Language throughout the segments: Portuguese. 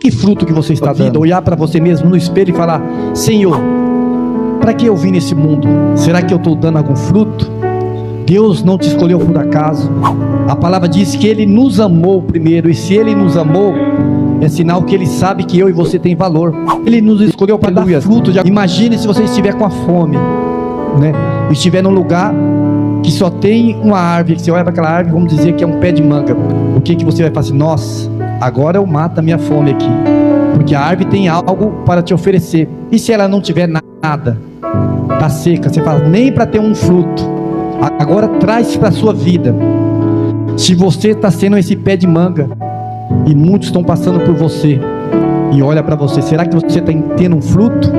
Que fruto que você está dando? Olhar para você mesmo no espelho e falar: Senhor, para que eu vim nesse mundo? Será que eu estou dando algum fruto? Deus não te escolheu por acaso. A palavra diz que Ele nos amou primeiro, e se Ele nos amou, é sinal que Ele sabe que eu e você tem valor. Ele nos escolheu para dar fruto. Imagine se você estiver com a fome, né? E estiver num lugar que só tem uma árvore, que você olha para aquela árvore, vamos dizer que é um pé de manga. O que você vai fazer? Nossa, agora eu mato a minha fome aqui, porque a árvore tem algo para te oferecer. E se ela não tiver nada, está seca, você fala: nem para ter um fruto. Agora traz para a sua vida. Se você está sendo esse pé de manga, e muitos estão passando por você, e olha para você, será que você está tendo um fruto?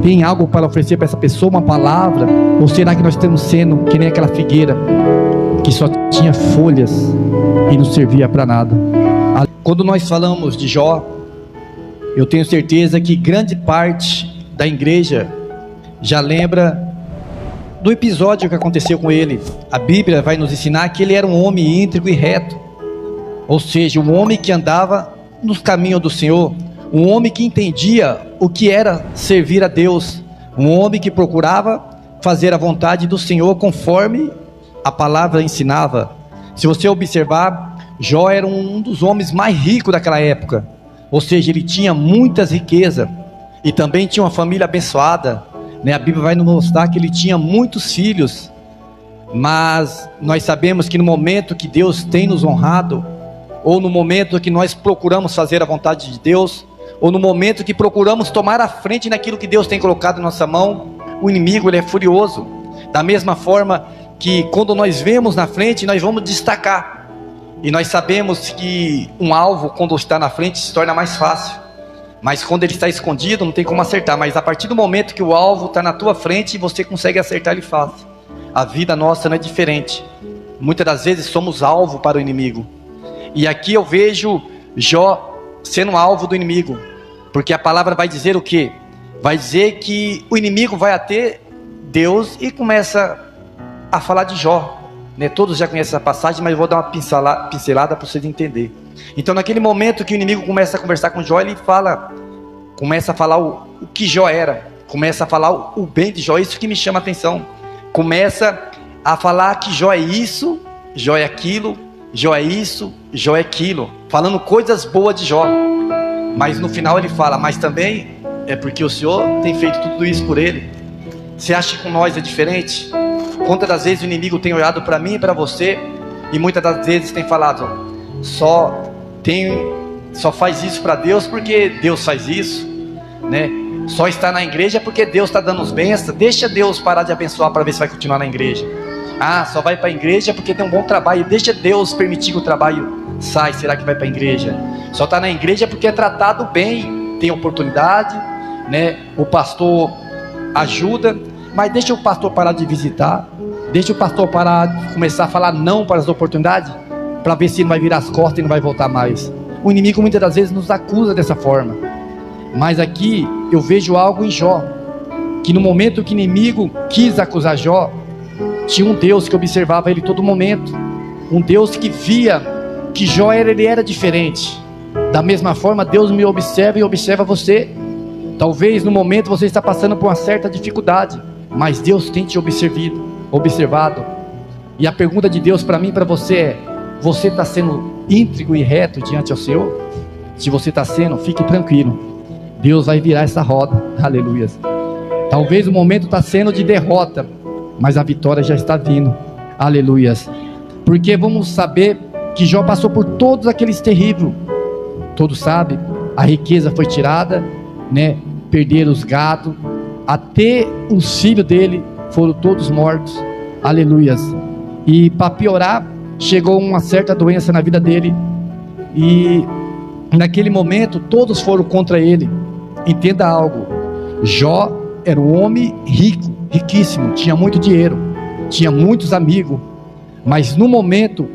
Tem algo para oferecer para essa pessoa, uma palavra? Ou será que nós estamos sendo que nem aquela figueira que só tinha folhas e não servia para nada? Quando nós falamos de Jó, eu tenho certeza que grande parte da igreja já lembra do episódio que aconteceu com ele. A Bíblia vai nos ensinar que ele era um homem íntegro e reto, ou seja, um homem que andava nos caminhos do Senhor, um homem que entendia o que era servir a Deus, um homem que procurava fazer a vontade do Senhor conforme a palavra ensinava. Se você observar, Jó era um dos homens mais ricos daquela época, ou seja, ele tinha muitas riquezas, e também tinha uma família abençoada, né? A Bíblia vai nos mostrar que ele tinha muitos filhos, mas nós sabemos que no momento que Deus tem nos honrado, ou no momento que nós procuramos fazer a vontade de Deus, ou no momento que procuramos tomar a frente naquilo que Deus tem colocado em nossa mão, o inimigo ele é furioso. Da mesma forma que quando nós vemos na frente, nós vamos destacar, e nós sabemos que um alvo, quando está na frente, se torna mais fácil, mas quando ele está escondido, não tem como acertar. Mas a partir do momento que o alvo está na tua frente, você consegue acertar ele fácil. A vida nossa não é diferente. Muitas das vezes somos alvo para o inimigo. E aqui eu vejo Jó sendo alvo do inimigo, porque a palavra vai dizer o quê? Vai dizer que o inimigo vai até Deus e começa a falar de Jó, né? Todos já conhecem essa passagem, mas eu vou dar uma pincelada para vocês entenderem. Então naquele momento que o inimigo começa a conversar com Jó, ele começa a falar o que Jó era, começa a falar o bem de Jó. Isso que me chama a atenção. Começa a falar que Jó é isso, Jó é aquilo, Jó é isso, Jó é aquilo, falando coisas boas de Jó. Mas no final ele fala: mas também é porque o Senhor tem feito tudo isso por ele. Você acha que com nós é diferente? Quantas das vezes o inimigo tem olhado para mim e para você, e muitas das vezes tem falado: só faz isso para Deus porque Deus faz isso, né? Só está na igreja porque Deus está dando os bênçãos. Deixa Deus parar de abençoar para ver se vai continuar na igreja. Ah, só vai para a igreja porque tem um bom trabalho. Deixa Deus permitir que o trabalho saia. Será que vai para a igreja? Só está na igreja porque é tratado bem, tem oportunidade, né? O pastor ajuda, mas deixa o pastor parar de visitar. Deixa o pastor parar de começar a falar não para as oportunidades, para ver se ele vai virar as costas e não vai voltar mais. O inimigo muitas das vezes nos acusa dessa forma. Mas aqui eu vejo algo em Jó, que no momento que o inimigo quis acusar Jó, tinha um Deus que observava ele todo momento, um Deus que via que Jó ele era diferente. Da mesma forma, Deus me observa e observa você. Talvez no momento você está passando por uma certa dificuldade, mas Deus tem te observado. E a pergunta de Deus para mim e para você é: você está sendo íntegro e reto diante ao Senhor? Se você está sendo, fique tranquilo, Deus vai virar essa roda. Aleluia. Talvez o momento está sendo de derrota, mas a vitória já está vindo. Aleluia. Porque vamos saber que Jó passou por todos aqueles terríveis. Todos sabem, a riqueza foi tirada, né? Perderam os gados, até os filhos dele foram todos mortos. Aleluia. E para piorar, chegou uma certa doença na vida dele, e naquele momento todos foram contra ele. Entenda algo: Jó era um homem rico, riquíssimo, tinha muito dinheiro, tinha muitos amigos, mas no momento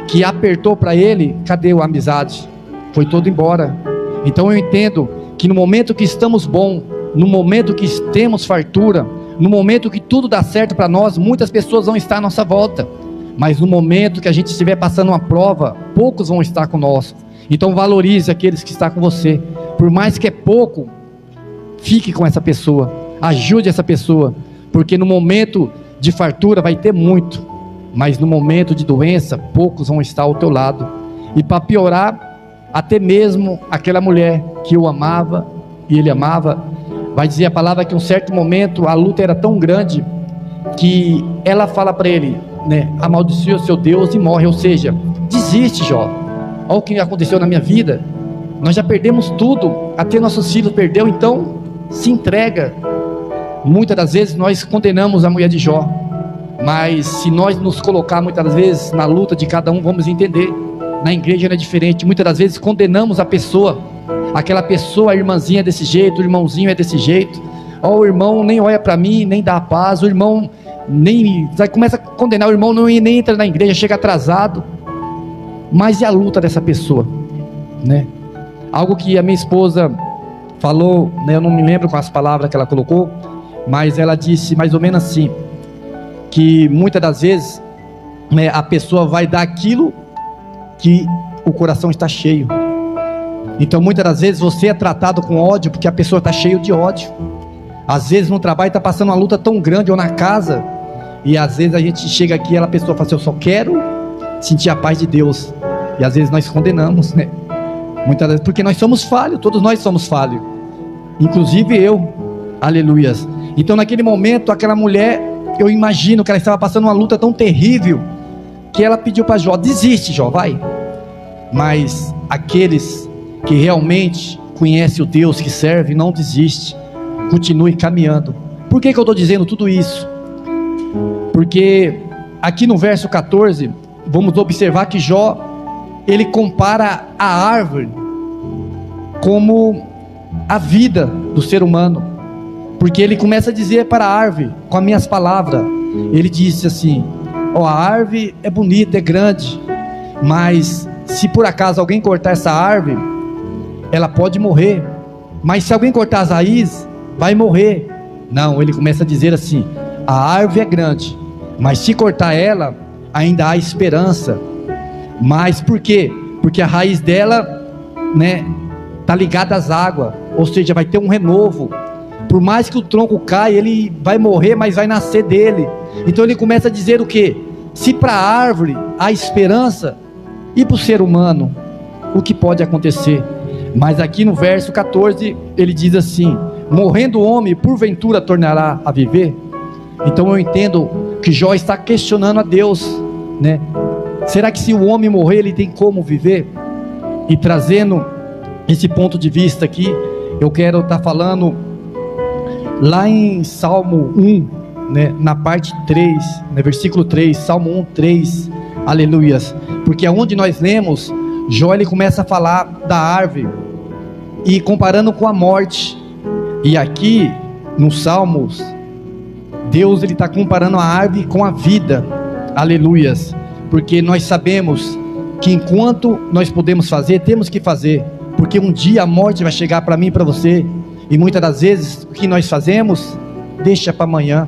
que apertou para ele, cadê a amizade? Foi todo embora. Então eu entendo que no momento que estamos bom, no momento que temos fartura, no momento que tudo dá certo para nós, muitas pessoas vão estar à nossa volta, mas no momento que a gente estiver passando uma prova, poucos vão estar conosco. Então valorize aqueles que estão com você. Por mais que é pouco, fique com essa pessoa, ajude essa pessoa, porque no momento de fartura vai ter muito, mas no momento de doença, poucos vão estar ao teu lado. E para piorar, até mesmo aquela mulher que eu amava e ele amava, vai dizer a palavra que em um certo momento a luta era tão grande que ela fala para ele, né, amaldiçoe o seu Deus e morre. Ou seja, desiste, Jó. Olha o que aconteceu na minha vida, nós já perdemos tudo, até nossos filhos perdeu, então se entrega. Muitas das vezes nós condenamos a mulher de Jó, mas se nós nos colocar muitas das vezes na luta de cada um, vamos entender. Na igreja não é diferente. Muitas das vezes condenamos a pessoa, aquela pessoa, a irmãzinha é desse jeito, o irmãozinho é desse jeito, o irmão nem olha para mim, nem dá a paz, o irmão nem, começa a condenar, o irmão nem entra na igreja, chega atrasado. Mas e a luta dessa pessoa, né? Algo que a minha esposa falou, né, eu não me lembro com as palavras que ela colocou, mas ela disse mais ou menos assim, que muitas das vezes, né, a pessoa vai dar aquilo que o coração está cheio. Então muitas das vezes você é tratado com ódio porque a pessoa está cheia de ódio. Às vezes no trabalho está passando uma luta tão grande, ou na casa, e às vezes a gente chega aqui e a pessoa fala assim, eu só quero sentir a paz de Deus. E às vezes nós condenamos, né? Muitas vezes, porque nós somos falhos, todos nós somos falhos, inclusive eu, aleluias. Então naquele momento, aquela mulher, eu imagino que ela estava passando uma luta tão terrível, que ela pediu para Jó, desiste Jó, vai. Mas aqueles que realmente conhecem o Deus que serve, não desiste, continue caminhando. Por que eu estou dizendo tudo isso? Porque aqui no verso 14, vamos observar que Jó, ele compara a árvore como a vida do ser humano, porque ele começa a dizer para a árvore, com as minhas palavras, ele disse assim, a árvore é bonita, é grande, mas se por acaso alguém cortar essa árvore, ela pode morrer, mas se alguém cortar as raízes, vai morrer. Não, ele começa a dizer assim, a árvore é grande, mas se cortar ela, ainda há esperança. Mas por quê? Porque a raiz dela, né, está ligada às águas, ou seja, vai ter um renovo. Por mais que o tronco caia, ele vai morrer, mas vai nascer dele. Então ele começa a dizer o quê? Se para a árvore há esperança, e para o ser humano, o que pode acontecer? Mas aqui no verso 14, ele diz assim, morrendo o homem, porventura tornará a viver? Então eu entendo que Jó está questionando a Deus, né? Será que se o homem morrer, ele tem como viver? E trazendo esse ponto de vista aqui, eu quero estar falando lá em Salmo 1, né, na parte 3, no versículo 3, Salmo 1, 3, aleluias, porque aonde nós lemos, Jó ele começa a falar da árvore, e comparando com a morte, e aqui, nos Salmos, Deus ele está comparando a árvore com a vida, aleluias, porque nós sabemos que enquanto nós podemos fazer, temos que fazer, porque um dia a morte vai chegar para mim e para você, e muitas das vezes, o que nós fazemos, deixa para amanhã,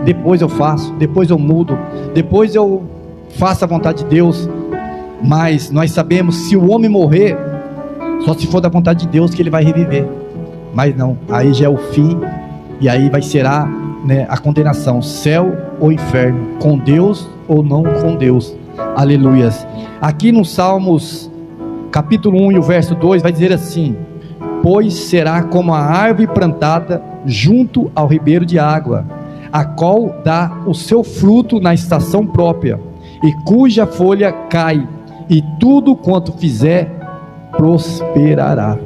depois eu faço, depois eu mudo, depois eu faço a vontade de Deus. Mas nós sabemos, se o homem morrer, só se for da vontade de Deus que ele vai reviver, mas não, aí já é o fim, e aí será, né, a condenação, céu ou inferno, com Deus ou não com Deus, aleluias. Aqui no Salmos, capítulo 1 e o verso 2, vai dizer assim, pois será como a árvore plantada junto ao ribeiro de água, a qual dá o seu fruto na estação própria, e cuja folha cai, e tudo quanto fizer, prosperará,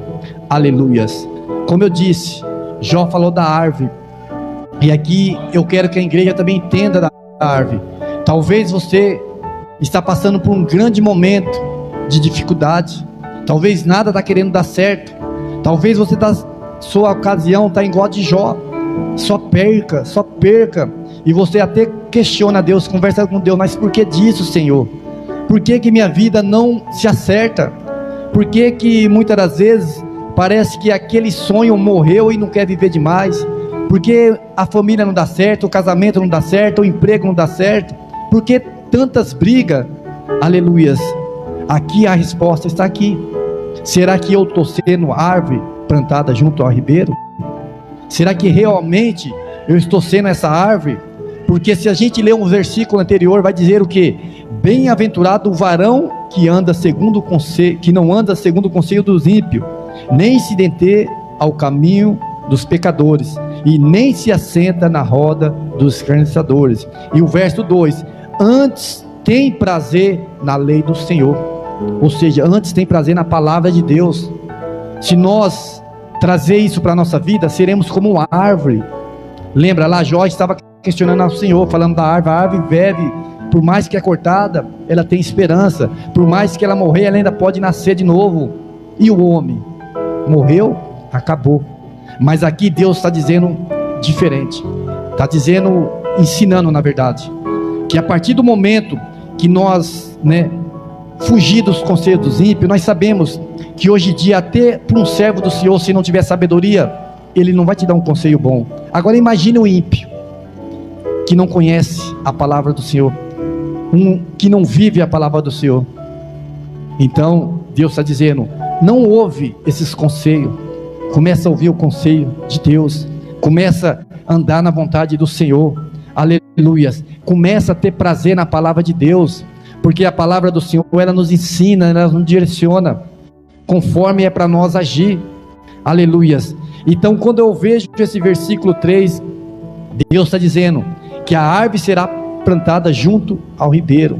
aleluias. Como eu disse, Jó falou da árvore, e aqui eu quero que a igreja também entenda da árvore. Talvez você está passando por um grande momento de dificuldade, talvez nada está querendo dar certo, talvez você sua ocasião está igual a de Jó, só perca, e você até questiona a Deus, conversa com Deus, mas por que disso, Senhor? Por que minha vida não se acerta? Por que muitas das vezes parece que aquele sonho morreu e não quer viver demais? Por que a família não dá certo, o casamento não dá certo, o emprego não dá certo? Por que tantas brigas? Aleluias. Aqui a resposta está aqui. Será que eu estou sendo árvore plantada junto ao ribeiro? Será que realmente eu estou sendo essa árvore? Porque se a gente ler um versículo anterior, vai dizer o quê? Bem-aventurado o varão que anda segundo o conselho, que não anda segundo o conselho dos ímpios, nem se detém ao caminho dos pecadores, e nem se assenta na roda dos escarnecedores. E o verso 2: antes tem prazer na lei do Senhor. Ou seja, antes tem prazer na palavra de Deus. Se nós trazer isso para a nossa vida, seremos como uma árvore. Lembra lá, Jó estava questionando ao Senhor, falando da árvore. A árvore vive, por mais que é cortada, ela tem esperança. Por mais que ela morrer, ela ainda pode nascer de novo. E o homem morreu, acabou. Mas aqui Deus está dizendo diferente. Está dizendo, ensinando na verdade, que a partir do momento que nós, fugir dos conselhos dos ímpios, nós sabemos que hoje em dia, até para um servo do Senhor, se não tiver sabedoria, ele não vai te dar um conselho bom. Agora imagine o ímpio, que não conhece a palavra do Senhor, que não vive a palavra do Senhor. Então Deus está dizendo, não ouve esses conselhos, começa a ouvir o conselho de Deus, começa a andar na vontade do Senhor, aleluias, começa a ter prazer na palavra de Deus, porque a palavra do Senhor, ela nos ensina, ela nos direciona, conforme é para nós agir, aleluias. Então quando eu vejo esse versículo 3, Deus está dizendo que a árvore será plantada junto ao ribeiro.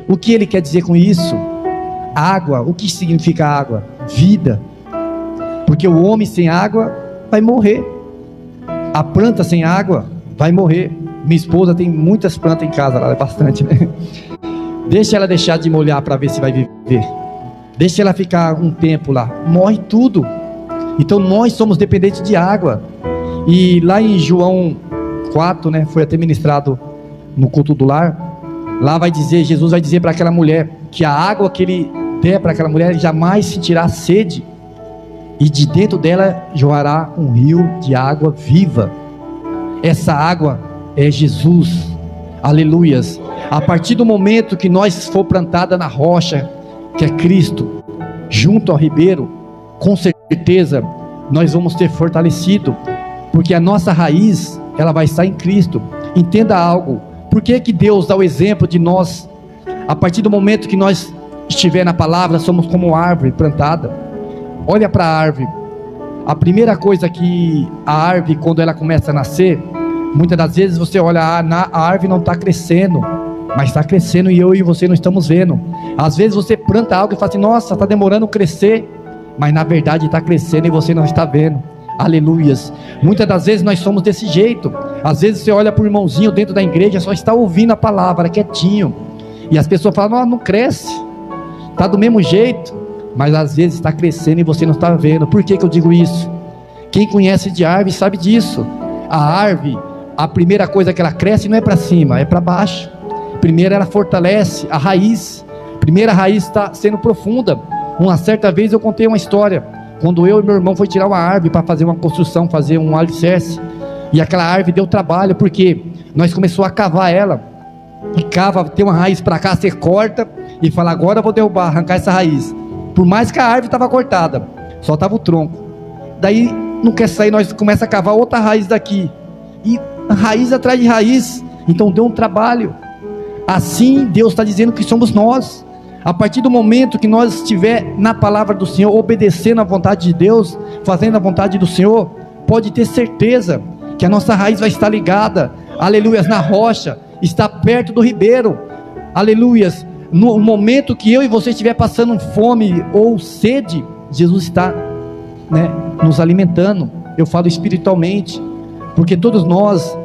O que ele quer dizer com isso? Água. O que significa água? Vida. Porque o homem sem água vai morrer, a planta sem água vai morrer. Minha esposa tem muitas plantas em casa, ela é bastante, Deixa ela deixar de molhar para ver se vai viver. Deixa ela ficar um tempo lá, morre tudo. Então nós somos dependentes de água. E lá em João 4, foi até ministrado no culto do lar. Lá vai dizer, Jesus vai dizer para aquela mulher, que a água que ele der para aquela mulher, jamais sentirá sede, e de dentro dela jorrará um rio de água viva. Essa água é Jesus, aleluias. A partir do momento que nós for plantada na rocha, que é Cristo, junto ao ribeiro, com certeza nós vamos ter fortalecido, porque a nossa raiz, ela vai estar em Cristo. Entenda algo, por que que Deus dá o exemplo de nós? A partir do momento que nós estiver na palavra, somos como árvore plantada. Olha para a árvore. A primeira coisa que a árvore, quando ela começa a nascer, muitas das vezes você olha, a árvore não está crescendo, mas está crescendo e eu e você não estamos vendo. Às vezes você planta algo e fala assim, nossa, está demorando a crescer, mas na verdade está crescendo e você não está vendo. Aleluias. Muitas das vezes nós somos desse jeito. Às vezes você olha para o irmãozinho dentro da igreja, só está ouvindo a palavra, quietinho, e as pessoas falam, não cresce, está do mesmo jeito, mas às vezes está crescendo e você não está vendo. Por que que eu digo isso? Quem conhece de árvore sabe disso. A árvore, a primeira coisa que ela cresce não é para cima, é para baixo. Primeiro ela fortalece a raiz. Primeiro a raiz está sendo profunda. Uma certa vez eu contei uma história, quando eu e meu irmão foi tirar uma árvore para fazer uma construção, fazer um alicerce, e aquela árvore deu trabalho, porque nós começamos a cavar ela, e cava, tem uma raiz para cá, você corta, e fala, agora eu vou derrubar, arrancar essa raiz. Por mais que a árvore estava cortada, só estava o tronco. Daí não quer sair, nós começamos a cavar outra raiz daqui, e raiz atrás de raiz. Então deu um trabalho. Assim Deus está dizendo que somos nós. A partir do momento que nós estiver na palavra do Senhor, obedecendo a vontade de Deus, fazendo a vontade do Senhor, pode ter certeza que a nossa raiz vai estar ligada, aleluias, na rocha, está perto do ribeiro, aleluias. No momento que eu e você estiver passando fome ou sede, Jesus está nos alimentando. Eu falo espiritualmente, porque todos nós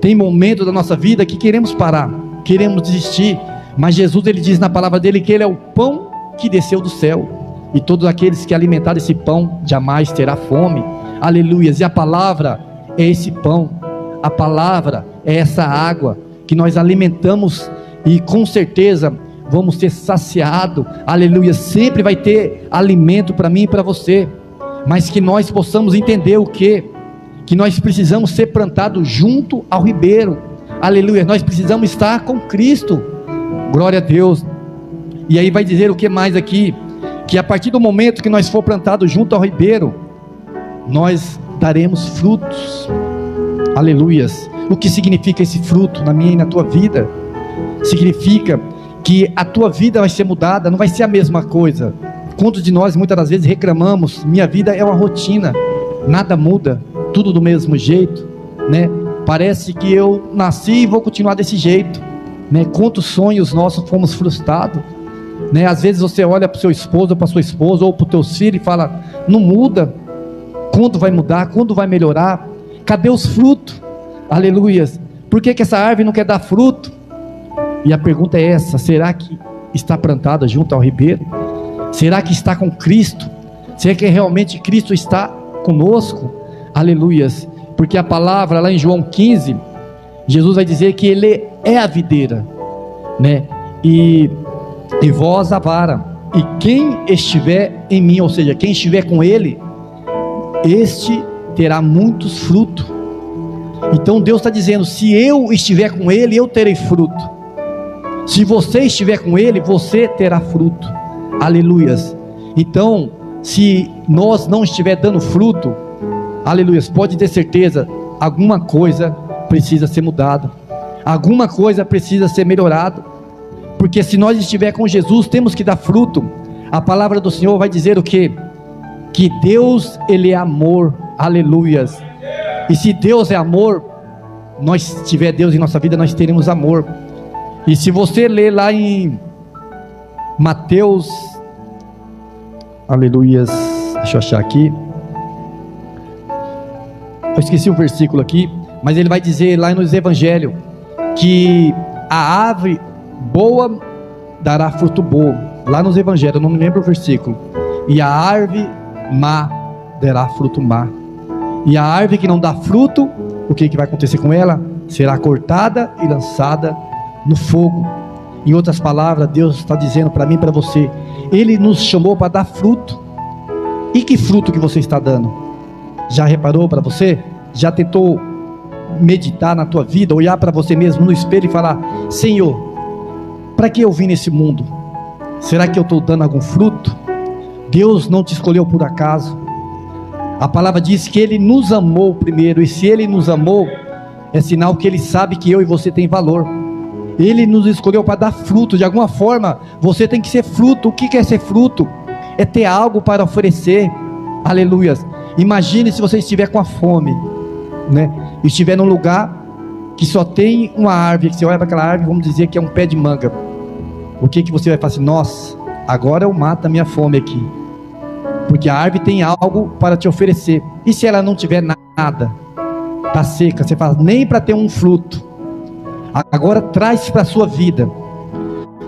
tem momentos da nossa vida que queremos parar, queremos desistir, mas Jesus, ele diz na palavra dele que ele é o pão que desceu do céu, e todos aqueles que alimentarem esse pão jamais terá fome, aleluias. E a palavra é esse pão, a palavra é essa água que nós alimentamos, e com certeza vamos ser saciados, aleluia. Sempre vai ter alimento para mim e para você, mas que nós possamos entender o que nós precisamos ser plantados junto ao ribeiro, aleluia. Nós precisamos estar com Cristo, glória a Deus. E aí vai dizer o que mais aqui? que a partir do momento que nós for plantados junto ao ribeiro, nós daremos frutos. Aleluias. O que significa esse fruto na minha e na tua vida? Significa que a tua vida vai ser mudada, não vai ser a mesma coisa. Quantos de nós muitas das vezes reclamamos, minha vida é uma rotina, nada muda, tudo do mesmo jeito, né? Parece que eu nasci e vou continuar desse jeito, né? Quantos sonhos nossos fomos frustrados, né? Às vezes você olha para o seu esposo, ou para sua esposa, ou para os teus filhos e fala, não muda. Quando vai mudar? Quando vai melhorar? Cadê os frutos? Aleluias. Por que essa árvore não quer dar fruto? E a pergunta é essa: será que está plantada junto ao ribeiro? Será que está com Cristo? Será que realmente Cristo está conosco? Aleluias. Porque a palavra lá em João 15, Jesus vai dizer que Ele é a videira, né? E vós a vara. E quem estiver em mim, ou seja, quem estiver com Ele, este terá muitos frutos. Então Deus está dizendo: se eu estiver com Ele, eu terei fruto. Se você estiver com Ele, você terá fruto. Aleluias. Então, se nós não estiver dando fruto, aleluias, pode ter certeza, alguma coisa precisa ser mudada, alguma coisa precisa ser melhorada. Porque se nós estiver com Jesus, temos que dar fruto. A palavra do Senhor vai dizer o quê? Que Deus, Ele é amor. Aleluias. E se Deus é amor, nós tiver Deus em nossa vida, nós teremos amor. E se você ler lá em Mateus, aleluias, deixa eu achar aqui, eu esqueci um versículo aqui, mas ele vai dizer lá nos evangelhos, que a árvore boa dará fruto bom, lá nos evangelhos, eu não me lembro o versículo, e a árvore má dará fruto má, e a árvore que não dá fruto, o que vai acontecer com ela? Será cortada e lançada no fogo. Em outras palavras, Deus está dizendo para mim e para você, Ele nos chamou para dar fruto. E que fruto que você está dando? Já reparou para você? Já tentou meditar na tua vida, olhar para você mesmo no espelho e falar: Senhor, para que eu vim nesse mundo? Será que eu estou dando algum fruto? Deus não te escolheu por acaso. A palavra diz que Ele nos amou primeiro, e se Ele nos amou, é sinal que Ele sabe que eu e você tem valor. Ele nos escolheu para dar fruto. De alguma forma, você tem que ser fruto. O que é ser fruto? É ter algo para oferecer. Aleluias. Imagine se você estiver com a fome, né? E estiver num lugar que só tem uma árvore, que você olha para aquela árvore, vamos dizer que é um pé de manga. O que você vai falar assim? Nossa, agora eu mato a minha fome aqui, porque a árvore tem algo para te oferecer. E se ela não tiver nada, está seca, você fala, nem para ter um fruto. Agora traz para a sua vida.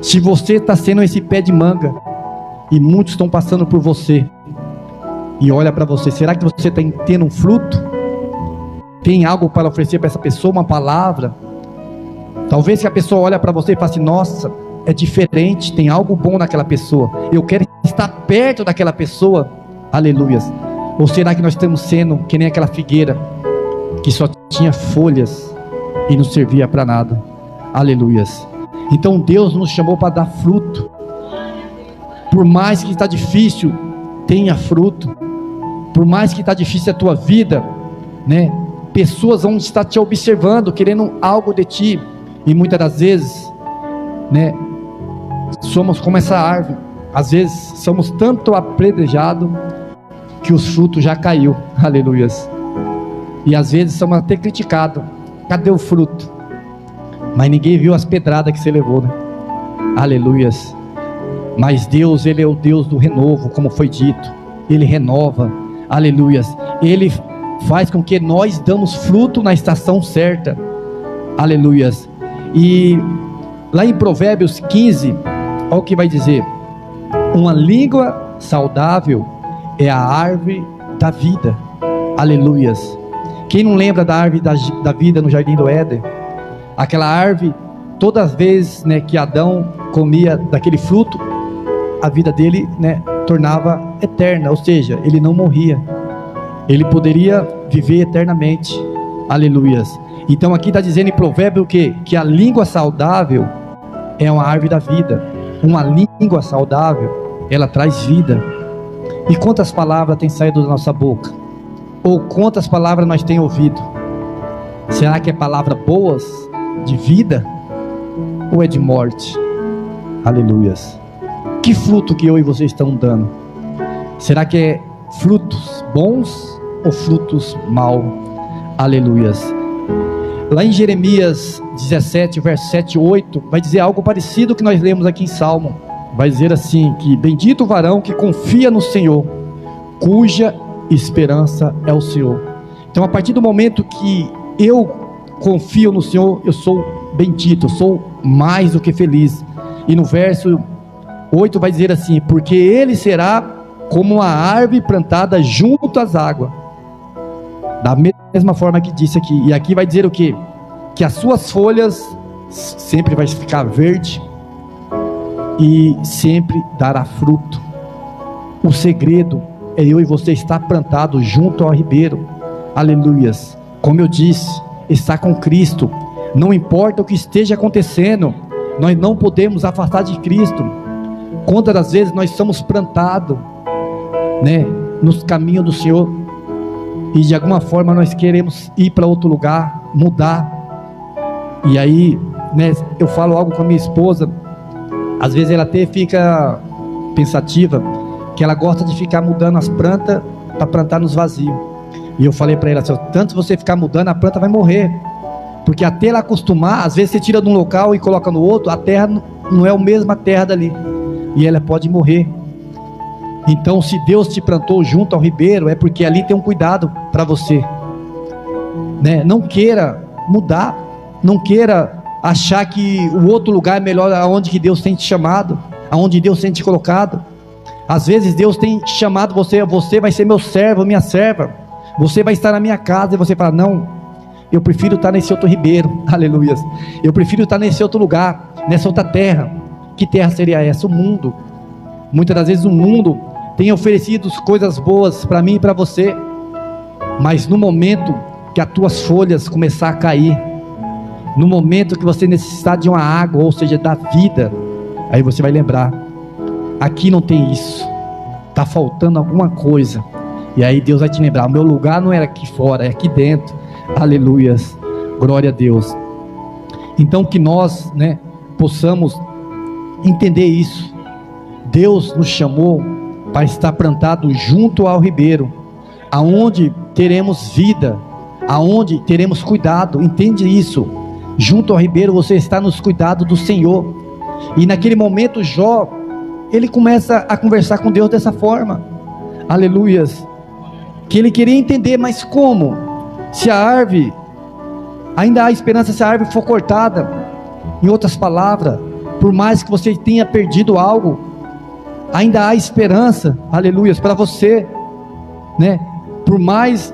Se você está sendo esse pé de manga, e muitos estão passando por você, e olha para você, será que você está tendo um fruto? Tem algo para oferecer para essa pessoa, uma palavra? Talvez que a pessoa olha para você e fale assim: nossa, é diferente, tem algo bom naquela pessoa, eu quero estar perto daquela pessoa. Aleluias. Ou será que nós estamos sendo que nem aquela figueira que só tinha folhas e não servia para nada? Aleluias. Então Deus nos chamou para dar fruto. Por mais que está difícil, tenha fruto. Por mais que está difícil a tua vida, né? Pessoas vão estar te observando, querendo algo de ti. E muitas das vezes, né, somos como essa árvore. Às vezes somos tanto apedrejados que os frutos já caiu. Aleluias. E às vezes somos até criticados. Cadê o fruto? Mas ninguém viu as pedradas que você levou, né? Aleluias. Mas Deus, Ele é o Deus do renovo, como foi dito. Ele renova. Aleluias. Ele faz com que nós damos fruto na estação certa. Aleluias. E lá em Provérbios 15, olha o que vai dizer: uma língua saudável é a árvore da vida. Aleluias. Quem não lembra da árvore da vida no jardim do Éden? Aquela árvore, todas as vezes, né, que Adão comia daquele fruto, a vida dele, né, tornava eterna, ou seja, ele não morria, ele poderia viver eternamente. Aleluias. Então aqui está dizendo em Provérbio que a língua saudável é uma árvore da vida. Uma língua saudável ela traz vida. E quantas palavras têm saído da nossa boca? Ou quantas palavras nós temos ouvido? Será que é palavras boas, de vida, ou é de morte? Aleluias. Que fruto que eu e você estão dando? Será que é frutos bons ou frutos maus? Aleluias. Lá em Jeremias 17, verso 7 e 8, vai dizer algo parecido que nós lemos aqui em Salmo. Vai dizer assim, que bendito o varão que confia no Senhor, cuja esperança é o Senhor. Então, a partir do momento que eu confio no Senhor, eu sou bendito, eu sou mais do que feliz. E no verso 8 vai dizer assim, porque ele será como uma árvore plantada junto às águas, da mesma forma que disse aqui. E aqui vai dizer o quê? Que as suas folhas sempre vai ficar verde e sempre dará fruto. O segredo é eu e você estar plantado junto ao ribeiro. Aleluias. Como eu disse, estar com Cristo. Não importa o que esteja acontecendo, nós não podemos afastar de Cristo. Quantas das vezes nós somos plantados, né, nos caminhos do Senhor, e de alguma forma nós queremos ir para outro lugar, mudar. E aí, né, eu falo algo com a minha esposa, às vezes ela até fica pensativa, que ela gosta de ficar mudando as plantas para plantar nos vazios. E eu falei para ela assim, tanto você ficar mudando, a planta vai morrer, porque até ela acostumar, às vezes você tira de um local e coloca no outro, a terra não é a mesma terra dali, e ela pode morrer. Então, se Deus te plantou junto ao ribeiro, é porque ali tem um cuidado para você, né? Não queira mudar, não queira achar que o outro lugar é melhor, aonde que Deus tem te chamado, aonde Deus tem te colocado. Às vezes Deus tem chamado você, você vai ser meu servo, minha serva, você vai estar na minha casa, e você fala, não, eu prefiro estar nesse outro ribeiro, aleluias, eu prefiro estar nesse outro lugar, nessa outra terra. Que terra seria essa? O mundo. Muitas das vezes o mundo tem oferecido coisas boas para mim e para você, mas no momento que as tuas folhas começar a cair, no momento que você necessitar de uma água, ou seja, da vida, aí você vai lembrar, aqui não tem isso, está faltando alguma coisa. E aí Deus vai te lembrar, o meu lugar não era aqui fora, é aqui dentro. Aleluias, glória a Deus. Então que nós, né, possamos entender isso. Deus nos chamou para estar plantado junto ao ribeiro, aonde teremos vida, aonde teremos cuidado. Entende isso? Junto ao ribeiro você está nos cuidados do Senhor. E naquele momento Jó, ele começa a conversar com Deus dessa forma, aleluias, que ele queria entender, mas como? Se a árvore, ainda há esperança se a árvore for cortada. Em outras palavras, por mais que você tenha perdido algo, ainda há esperança, aleluias, para você, né? Por mais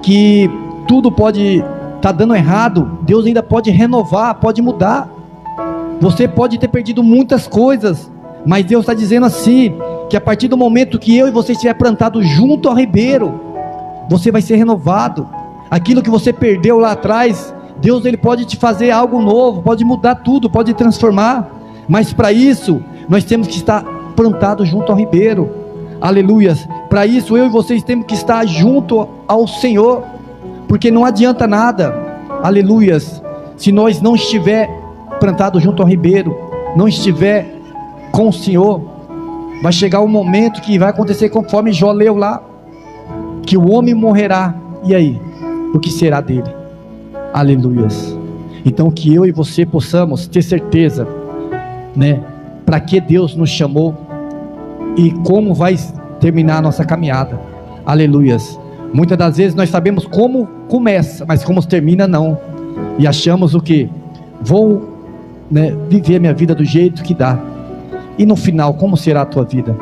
que tudo pode estar dando errado, Deus ainda pode renovar, pode mudar. Você pode ter perdido muitas coisas, mas Deus está dizendo assim, que a partir do momento que eu e você estiver plantado junto ao ribeiro, você vai ser renovado. Aquilo que você perdeu lá atrás, Deus ele pode te fazer algo novo, pode mudar tudo, pode transformar. Mas para isso, nós temos que estar plantados junto ao ribeiro, aleluias. Para isso, eu e vocês temos que estar junto ao Senhor, porque não adianta nada, aleluias, se nós não estiver plantado junto ao ribeiro, não estiver com o Senhor. Vai chegar um momento que vai acontecer conforme Jó leu lá, que o homem morrerá, e aí? O que será dele? Aleluias. Então que eu e você possamos ter certeza, né, para que Deus nos chamou e como vai terminar a nossa caminhada. Aleluias. Muitas das vezes nós sabemos como começa, mas como termina não. E achamos o que? Vou, né, viver minha vida do jeito que dá. E no final, como será a tua vida?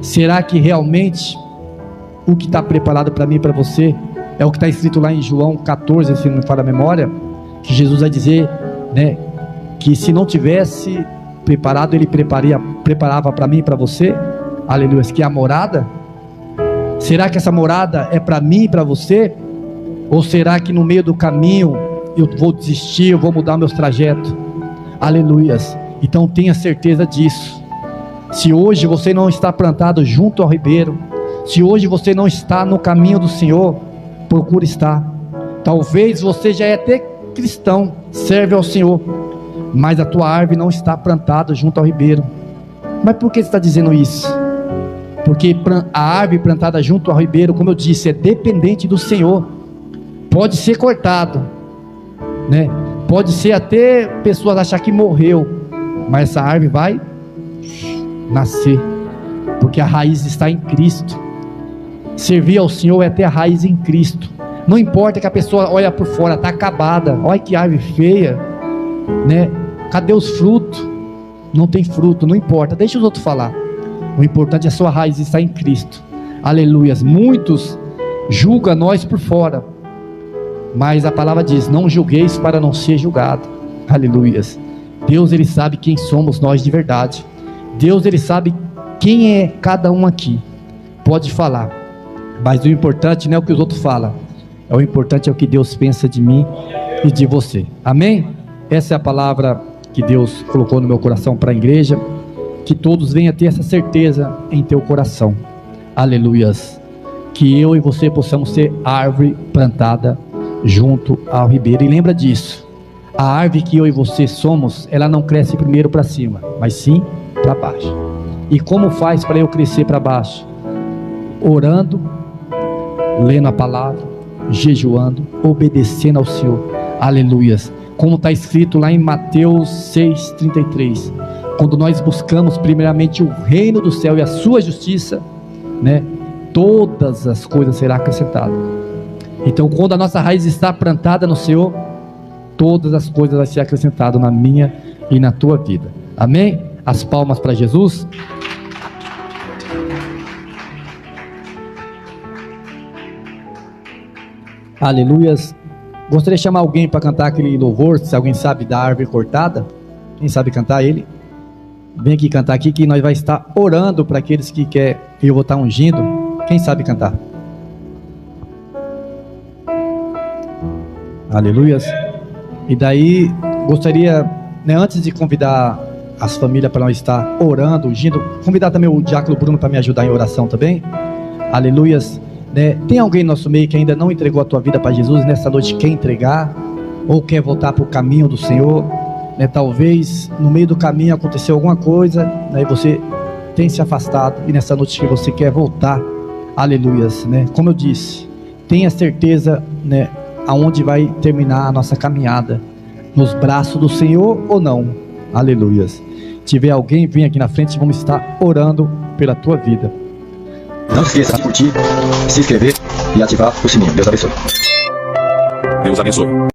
Será que realmente o que está preparado para mim e para você é o que está escrito lá em João 14, se não me falha a memória, que Jesus vai dizer, né, que se não tivesse preparado, ele preparava para mim e para você, aleluia, que é a morada? Será que essa morada é para mim e para você? Ou será que no meio do caminho eu vou desistir, eu vou mudar meus trajetos? Aleluias. Então tenha certeza disso. Se hoje você não está plantado junto ao ribeiro, se hoje você não está no caminho do Senhor, procure estar. Talvez você já é até cristão, serve ao Senhor, mas a tua árvore não está plantada junto ao ribeiro. Mas por que você está dizendo isso? Porque a árvore plantada junto ao ribeiro, como eu disse, é dependente do Senhor. Pode ser cortado, né? Pode ser até pessoas achar que morreu, mas essa árvore vai nascer, porque a raiz está em Cristo. Servir ao Senhor é ter a raiz em Cristo. Não importa que a pessoa olha por fora, está acabada, olha que árvore feia, né? Cadê os frutos? Não tem fruto, não importa, deixa os outros falar. O importante é a sua raiz estar em Cristo. Aleluias. Muitos julgam nós por fora, mas a palavra diz: não julgueis para não ser julgado. Aleluias. Deus, Ele sabe quem somos nós de verdade. Deus, Ele sabe quem é cada um aqui. Pode falar, mas o importante não é o que os outros falam, o importante é o que Deus pensa de mim e de você. Amém? Essa é a palavra que Deus colocou no meu coração para a igreja. Que todos venham ter essa certeza em teu coração. Aleluias. Que eu e você possamos ser árvore plantada junto ao ribeiro. E lembra disso, a árvore que eu e você somos, ela não cresce primeiro para cima, mas sim para baixo. E como faz para eu crescer para baixo? Orando, lendo a palavra, jejuando, obedecendo ao Senhor. Aleluias. Como está escrito lá em Mateus 6,33, quando nós buscamos primeiramente o reino do céu e a sua justiça, né, todas as coisas serão acrescentadas. Então, quando a nossa raiz está plantada no Senhor, todas as coisas vão ser acrescentadas na minha e na tua vida. Amém? As palmas para Jesus. Aleluias. Gostaria de chamar alguém para cantar aquele louvor. Se alguém sabe da árvore cortada, quem sabe cantar ele? Vem aqui cantar aqui, que nós vai estar orando para aqueles que quer, eu vou estar ungindo. Quem sabe cantar? Aleluias. E daí gostaria, né, antes de convidar as famílias para nós estar orando, ungindo, convidar também o diácono Bruno para me ajudar em oração também. Aleluias. Né? Tem alguém no nosso meio que ainda não entregou a tua vida para Jesus, nessa noite quer entregar, ou quer voltar para o caminho do Senhor, né? Talvez no meio do caminho aconteceu alguma coisa, né? E você tem se afastado, e nessa noite que você quer voltar. Aleluias, né? Como eu disse, tenha certeza, né, aonde vai terminar a nossa caminhada, nos braços do Senhor ou não. Aleluias. Se tiver alguém, vem aqui na frente, vamos estar orando pela tua vida. Não esqueça de curtir, se inscrever e ativar o sininho. Deus abençoe. Deus abençoe.